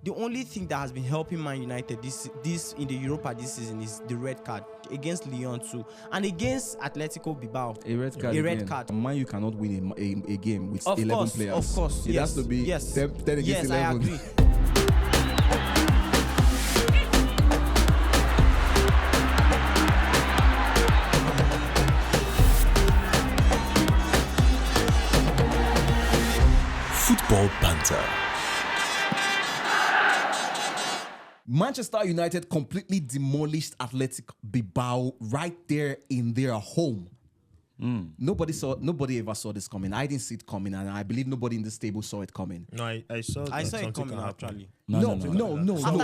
the only thing that has been helping Man United this in the Europa this season is the red card against Lyon too, and against Atletico Bilbao. A red card. Red card. Man, you cannot win a game with Of 11 course, players. of course. It yes, has to be yes. 10 against yes, 11. I agree. Football Banter. Manchester United completely demolished Athletic Bilbao right there in their home. Nobody ever saw this coming. I didn't see it coming, and I believe nobody in this table saw it coming. No, I saw it coming actually. No. After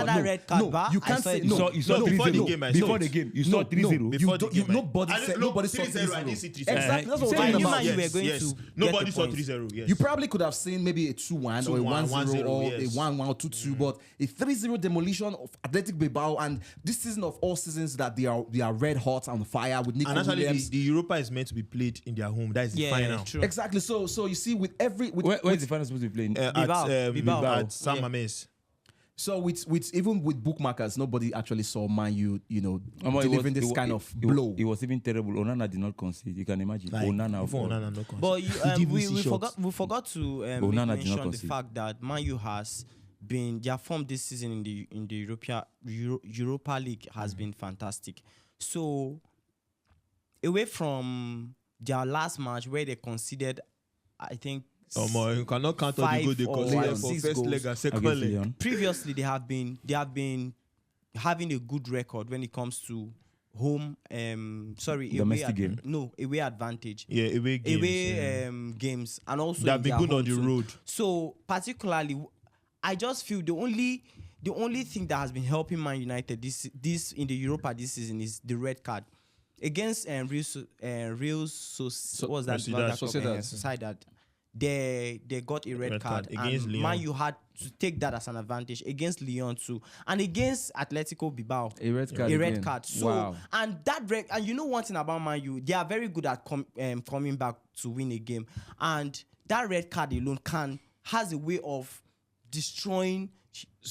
that red card, you can't say no. You saw Before 3-0. Before the game, you saw 3-0. Before the game, Nobody saw 3-0. I didn't see 3-0. 3-0. Exactly, that's what we're I talking knew about. Man, you were going Yes. to Nobody get saw the points. 3-0. Yes. You probably could have seen maybe a 2-1 or a 1-0 1-0, or yes. a 1-1 or 2-2, but a 3-0 demolition of Athletic Bilbao, and this season of all seasons that they are red hot on fire with Nico And actually, Williams. the Europa is meant to be played in their home. That is the final. True. Exactly. So you see, with every Where is the final supposed to be playing? Bilbao. At San Mamés. so with even with bookmakers, nobody actually saw Man U, delivering this kind of it blow. It was even terrible. Onana did not concede. You can imagine. Onana, of all. Onana no concede. But He did we miss shots. forgot to Onana did not mention the concede. fact that Man U has been their form this season in the Europa League has been fantastic. So away from their last match where they conceded, I think. You cannot count on the goal they 5 or conceded for 6 first goals. leg and second Against leg. Lyon. Previously, they have been having a good record when it comes to home. Domestic game. Away advantage. Yeah, away games. Games, and also They have in been their good on home the too. road. So particularly, I just feel the only thing that has been helping Man United this in the Europa this season is the red card against Real Sociedad. They got a red card against and Lyon. Man U had to take that as an advantage against Lyon too, and against Atletico Bilbao. A red card. A red again. card. So Wow. and you know one thing about Man U, they are very good at coming back to win a game, and that red card alone has a way of destroying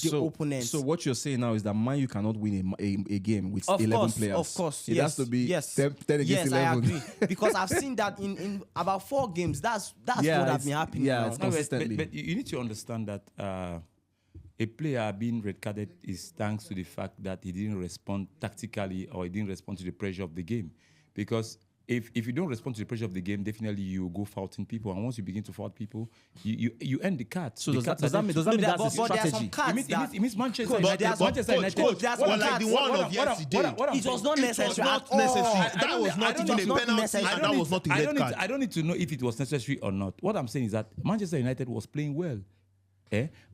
the opponent. So what you're saying now is that Man U cannot win a game with 11 players. Of course, it has to be 10 against yes, 11. I agree. Because I've seen that in about 4 games. That's what has been happening. yeah, now. it's No, consistently. but you need to understand that a player being red carded is thanks to the fact that he didn't respond tactically or he didn't respond to the pressure of the game. Because if you don't respond to the pressure of the game, definitely you go faulting people, and once you begin to fault people, you end the card. So The does cards that are mean there to- that's a but there are some strategy? cards It means Manchester Coach, United. there are some- Manchester United. Coach, there are some like the cards. one What of I'm- yesterday. what I'm- It was not It necessary. was not at all. necessary. That was I not don't even need a to- penalty, necessary. and that was not a red card. I don't need to know if it was necessary or not. What I'm saying is that Manchester United was playing well.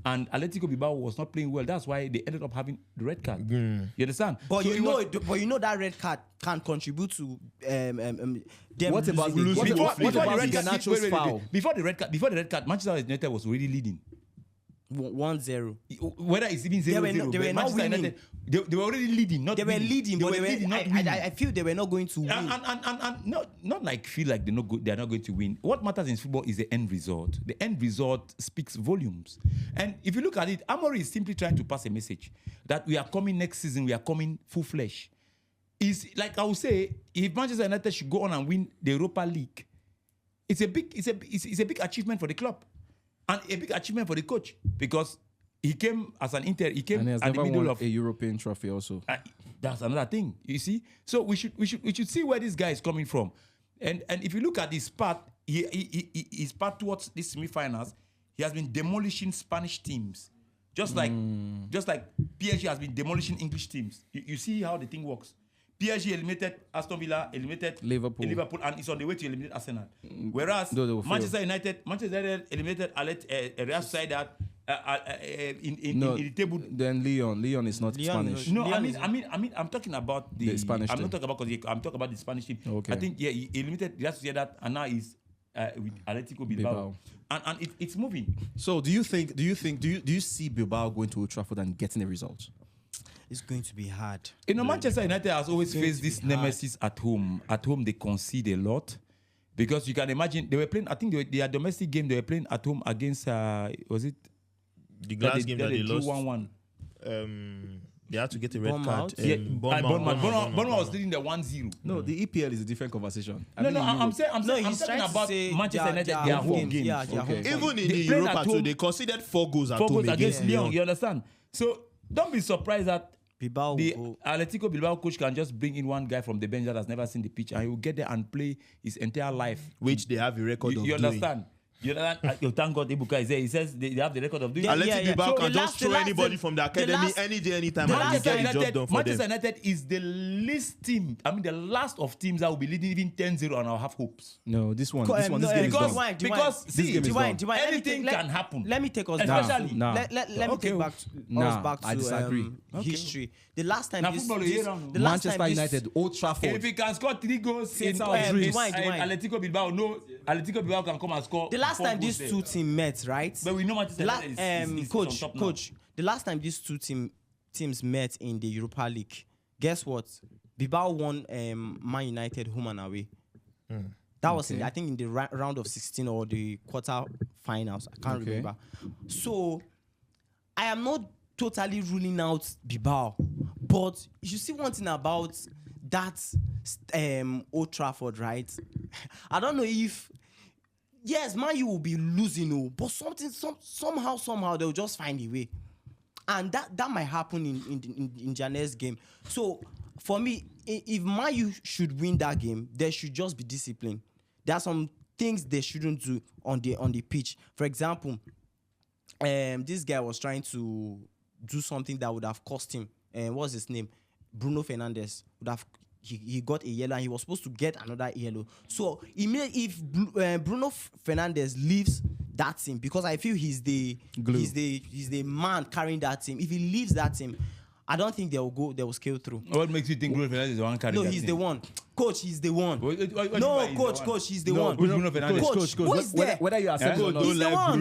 And Atletico Bilbao was not playing well. That's why they ended up having the red card. You understand? But So you know that red card can contribute to them What about the- losing. what before about the red the card, Garnacho's foul? before the red card, Manchester United was already leading. 1-0. Whether it's even 0-0, They were but not Manchester winning. United, they were already leading. Not They were winning. leading, but were leading, not I winning. feel they were not going to win. And not like feel like they're not good, they're not going to win. What matters in football is the end result. The end result speaks volumes. And if you look at it, Amory is simply trying to pass a message that we are coming next season, we are coming full flesh. Is like I would say, if Manchester United should go on and win the Europa League, it's a big achievement for the club and a big achievement for the coach, because he came as an he came And he has at the never middle won of a European trophy also. that's another thing, you see. So we should see where this guy is coming from, and if you look at his path, his path towards these semi-finals, he has been demolishing Spanish teams, just like PSG has been demolishing English teams. You see how the thing works. PSG eliminated Aston Villa, eliminated Liverpool, and it's on the way to eliminate Arsenal. Whereas No, they will fail. Manchester United eliminated Real Sociedad in the table. Then Leon is not Lyon, Spanish. no. No, Leon I'm talking about the Spanish I'm team. not talking about I'm talking about the Spanish team. Okay. I think he eliminated Real Sociedad and now he's with Atletico Bilbao. And it's moving. So do you see Bilbao going to Old Trafford and getting a result? It's going to be hard. You know, Manchester United has always going faced to be this hard. nemesis at home. At home, they concede a lot. Because you can imagine, they were playing, I think their domestic game, they were playing at home against, was it The last game that they drew lost, 1-1. they had to get a red card. Bournemouth was leading the 1-0. No, the EPL is a different conversation. I'm saying No, I'm he's talking trying to about say Manchester United, their their home home games. games. Yeah, their home Even in They the played Europa at too, home. they conceded 4 goals at 4 home goals against Lyon. Lyon. You understand? So don't be surprised that Bilbao the will go. Atletico Bilbao coach can just bring in one guy from the bench that has never seen the pitch, and he will get there and play his entire life. Which they have a record of You doing. understand? You understand? Thank God Ibuka is there. He says they have the record of doing. Yeah, Athletic Bilbao So can the just last- throw the last- anybody from the academy last- any day, anytime, The and Manchester get the job United, done for Manchester them. United is the least team. I mean, the last of teams that will be leading even 10-0 and I'll have hopes. No, this one, No, this because- game is done. Rewind. Because This see, game is Rewind, done. let me Anything take- can happen. Let me take us Especially- back. Nah. Let me Okay. take us Nah, back I to disagree. history. The last time Now, this, football is this here now. the last Manchester time this, United, Old If Trafford. he can score 3 goals in our dreams. Atletico Bilbao, no, Atletico Bilbao can come and score. the last 4 time goals these there. two teams met, right? But we know Manchester The last, United is coach, on top now. coach. The last time these two teams met in the Europa League, guess what? Bilbao won Man United home and away. That was I think in the round of 16 or the quarter finals. I can't remember. So I am not totally ruling out Bilbao, but you see one thing about that Old Trafford, right? I don't know if. Yes, Man U will be losing, but somehow they'll just find a way, and that might happen in their next game. So for me, if Man U should win that game, there should just be discipline. There are some things they shouldn't do on the pitch. For example, this guy was trying to do something that would have cost him. What's his name? Bruno Fernandes would have. He got a yellow and he was supposed to get another yellow. So if Bruno Fernandes leaves that team, because I feel he's the man carrying that team. If he leaves that team, I don't think they will scale through. What makes you think Bruno Fernandes is the one carrying No, that he's team? the one. Coach, he's the one. What do you mean by No, he's the coach, one? coach, he's the No, one. who's Bruno Fernandes? Coach, who is there? Whether you accept it or not. He's the one.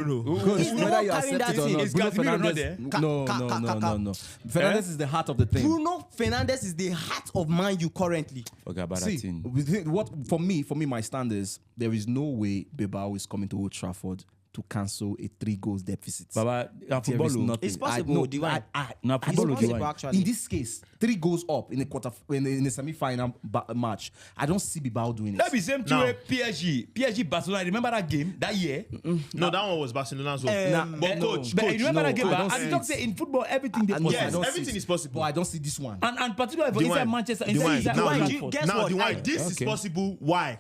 He's the Whether one you carrying accept that it or team. not, Is Bruno Casemiro not there? Fernandes. No. Fernandes is the heart of the thing. Bruno Fernandes is the heart of Man U currently. Forget about that See, thing. what for me, my stand is there is no way Bilbao is coming to Old Trafford to cancel a 3 goals deficit. Baba, There football. is nothing. It's possible, Diwai. Now It's football. possible, actually. In this case, 3 goals up in a semi-final match. I don't see Bilbao doing it. That be same Now- to PSG Barcelona. Remember that game that year? No, that one was Barcelona's one. But coach, But you remember no, that game? I don't And see talk it. say in football everything they No, possible. I Yes, don't see everything it. is possible. But I don't see this one. And particularly for inside Manchester, inside Guess now, what? this is Okay. possible. Why?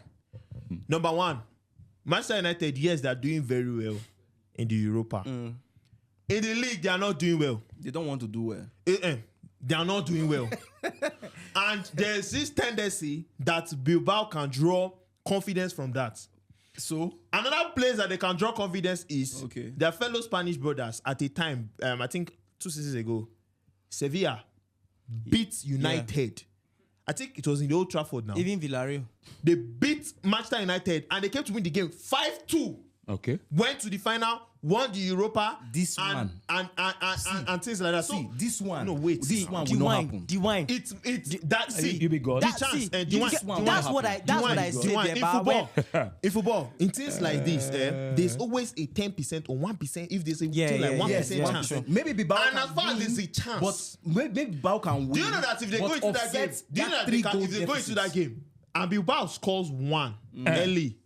Number one, Manchester United, yes, they are doing very well in the Europa. In the league, they are not doing well. They don't want to do well. They are not doing well. And there's this tendency that Bilbao can draw confidence from that. So Another place that they can draw confidence is Okay. their fellow Spanish brothers at a time, I think 2 seasons ago, Sevilla beat United. I think it was in the Old Trafford now. Even Villarreal. They beat Manchester United and they came to win the game 5-2. Okay. Went to the final, won the Europa. This and, one. and things like that. So see, this one. No, wait. This one will not happen. The wine. it's that see You be God. the That- chance see, and you Dwayne- get- Dwayne that's happen. what I said there, in but football. In football, in things like this, there's always a 10% or 1%. If there's a thing like 1% yes, chance, 1%. Maybe Bilbao and can as far as win, there's a chance, but maybe Bilbao can win. do you know that if they but go into that game, offset do you know that three goal if they go into that deficit. game and Bilbao scores 1 early,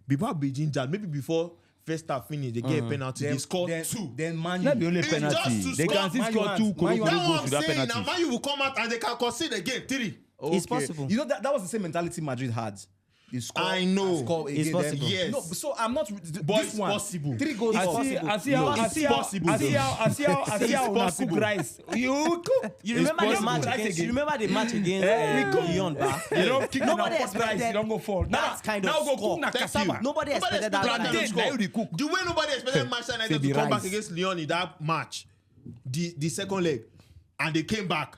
Bilbao be gingered. Maybe before first half finish, they get a penalty. They score 2. Then Man Not the only It's penalty. just to They can score. still score 2 Man U goals has- That's what to I'm that saying. Now penalty. Man U will come out and they can concede again 3. It's possible. You know that was the same mentality Madrid had. They score, I know. and score It's again, possible. Yes. No, so I'm not. But This it's one, possible. 3 goals. I is see possible. how It's possible, una cook rice. You cook. You remember the possible. match Rice against? again. You remember the match against Lyon, ba? You don't kick Nobody na pot rice, expected you don't go fall. that kind of now go score. cook na cassava. Nobody expected that. plantain, kind of na score. you dey cook. The way nobody expected Manchester United Say to the come back rice. against Lyon in that match, the second leg, and they came back.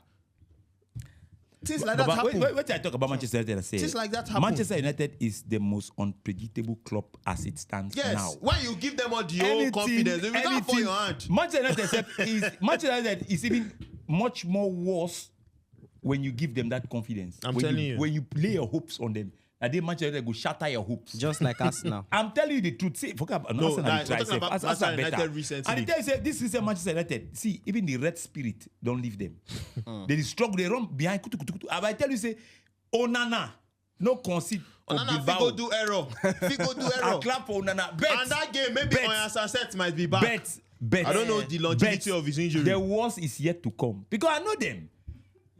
Things like that But happen. what I talk about Manchester United, I say Things like that happen. Manchester United is the most unpredictable club as it stands Yes. now. When you give them all the whole confidence, you can't fall your hand. Manchester United is even much more worse when you give them that confidence. I'm When telling you. When you lay your hopes on them. I did Manchester United go shatter your hopes. Just like us now. I'm telling you the truth. See, forget about No, Arsenal. that- Try we're talking safe. about Arsenal Manchester better. United recently. And I tell you, say, this is Manchester United. See, even the red spirit don't leave them. They struggle. They run behind. Kutu, kutu, kutu. And I tell you, say, Onana, no concede. Onana Figo do error. Figo do I error. clap for Onana. Bet. And that game, maybe Bet. Oya Sunset might be back. Bet. I don't know the longevity Bet. of his injury. The worst is yet to come because I know them.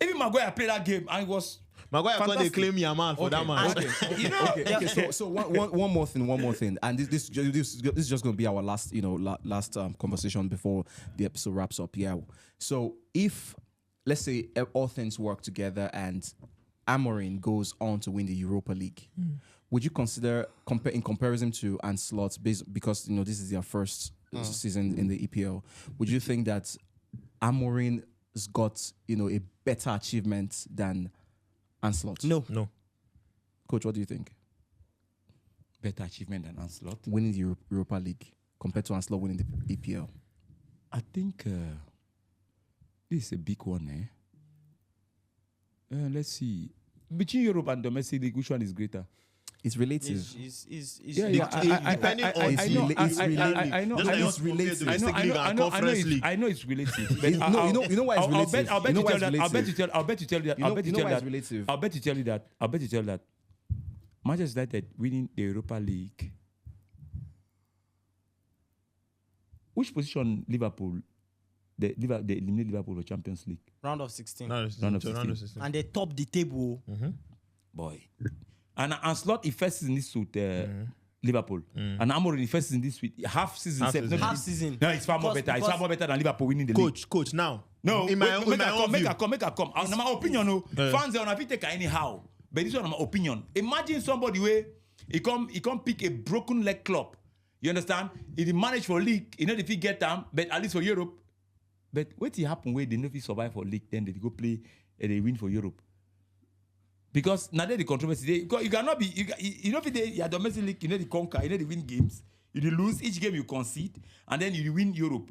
Even Maguire played that game and it was Maguire can't they fantastic. claim Yamal for that match. You know, Okay. So one more thing, and this is just going to be our last last conversation before the episode wraps up. Yeah. So if let's say all things work together and Amorim goes on to win the Europa League, would you consider in comparison to Ancelotti because this is their first season in the EPL? Would you think that Amorim has got a better achievement than Ancelotti? No. Coach, what do you think? better achievement than Ancelotti. Winning the Europa League compared to Ancelotti winning the EPL. I think this is a big one. Let's see. Between Europe and domestic league, which one is greater? It's relative. Depending on I know. Just like it's us relative. compared to domestic league and conference league. I know it's relative. But You know why it's relative? I'll bet You know you why tell it's that. I'll bet relative? you tell. I'll bet you tell that. You I'll bet you know tell why it's that. relative? I'll bet you tell you that. I'll bet you tell that. Manchester United winning the Europa League. Which position Liverpool? They eliminated Liverpool for Champions League. Round of 16. Round of 16. And they top the table. Boy. And Ancelotti first season this with Liverpool. And Amorim first season this with half season. Half season. Half season. No, it's far more better. It's far more better than Liverpool winning the league. Coach, now. No, in my own view. make a come. Now my opinion, no. Fans are not take anyhow. But this one my opinion. Imagine somebody where he come pick a broken leg club. You understand? He manage for league, if he get them, but at least for Europe. But what it happen where they know if he survive for league, then they go play and they win for Europe. Because now the controversy, you cannot be, if they are domestic league, they conquer, they win games. You lose each game you concede, and then you win Europe.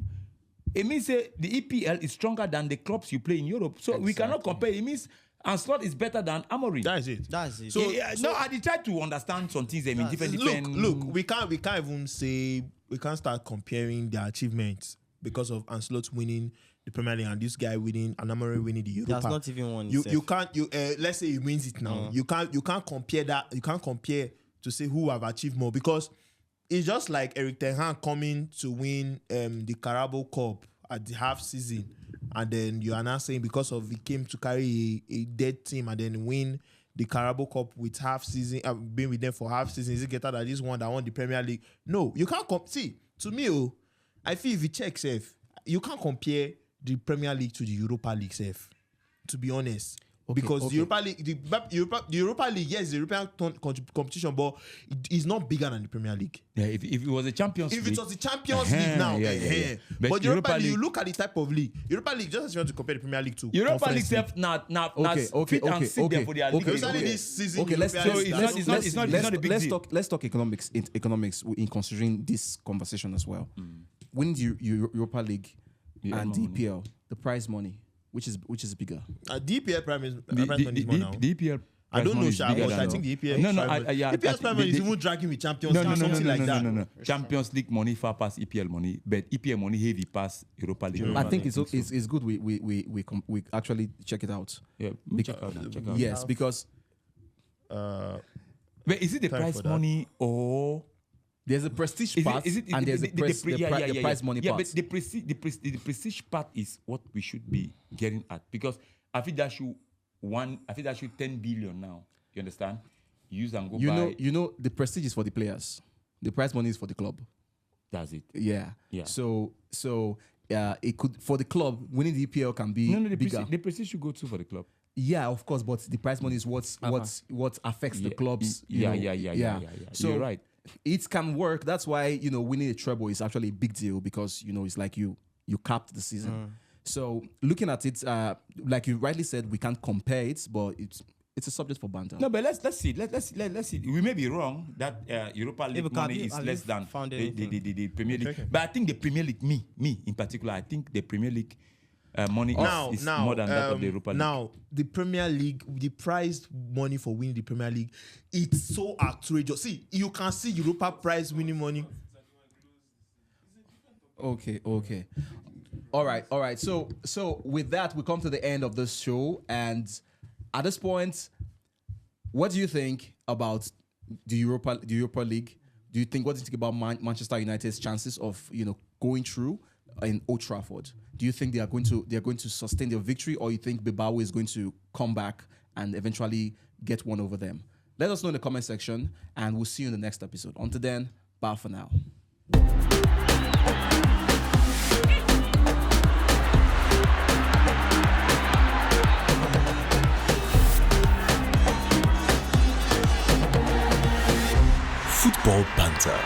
It means the EPL is stronger than the clubs you play in Europe. So we cannot compare. It means Ancelotti is better than Amorim. That's it. So, I did try to understand some things. I mean, different. Look, we can't even say, we can't start comparing their achievements because of Ancelotti winning the Premier League and this guy winning and Amorim winning the Europa. That's not even one. You can't. Let's say he wins it now. You can't compare that. You can't compare to say who have achieved more because it's just like Eric Ten Hag coming to win the Carabao Cup at the half season, and then you are now saying because of he came to carry a dead team and then win the Carabao Cup with half season, been with them for half season. Is it better than this one that won the Premier League? No, you can't see. To me, I feel if you check safe, you can't compare the Premier League to the Europa League safe. To be honest. Because the Europa League, the Europa League, yes, the European competition, but it is not bigger than the Premier League. Yeah, if it was a Champions League. If it was the Champions League now, But Europa League, you look at the type of league. Europa League, just as you want to compare the Premier League to Europa League self now fit and sit there for their league. Especially this season. Okay, it's not a big deal. Let's talk economics in considering this conversation as well. Winning the Europa League and the EPL, the prize money, which is bigger? The EPL prize money is more now. The EPL. I don't know, Sha, but I think the EPL. EPL prize money is even dragging with Champions League, something like that. No. Champions League money far past EPL money, but EPL money heavy past Europa League. I think it's good. We actually check it out. Yeah, check out. Yes, because but is it the prize money or? There's a prestige part and there's the prize money part. Yeah, but the prestige part is what we should be getting at because I think that should 10 billion now. You understand? Use and go buy. You know, the prestige is for the players. The prize money is for the club. That's it. Yeah. So it could for the club winning the EPL can be bigger. The prestige should go too for the club. Yeah, of course, but the prize money is what affects the clubs. Yeah. So you're right. It can work. That's why winning a treble is actually a big deal because it's like you capped the season. So looking at it, like you rightly said, we can't compare it, but it's a subject for banter. No, but let's see. Let's see. We may be wrong that Europa League money is less than the Premier League. But I think the Premier League, me in particular, I think the Premier League money is more than that of the Europa League. Now, the Premier League, the prize money for winning the Premier League, it's so outrageous. See, you can see Europa prize winning money. Okay. All right. So with that, we come to the end of this show. And at this point, what do you think about the Europa League? What do you think about Manchester United's chances of going through in Old Trafford? Do you think they are going to sustain their victory, or you think Bilbao is going to come back and eventually get one over them? Let us know in the comment section, and we'll see you in the next episode. Until then, bye for now. Football Banter.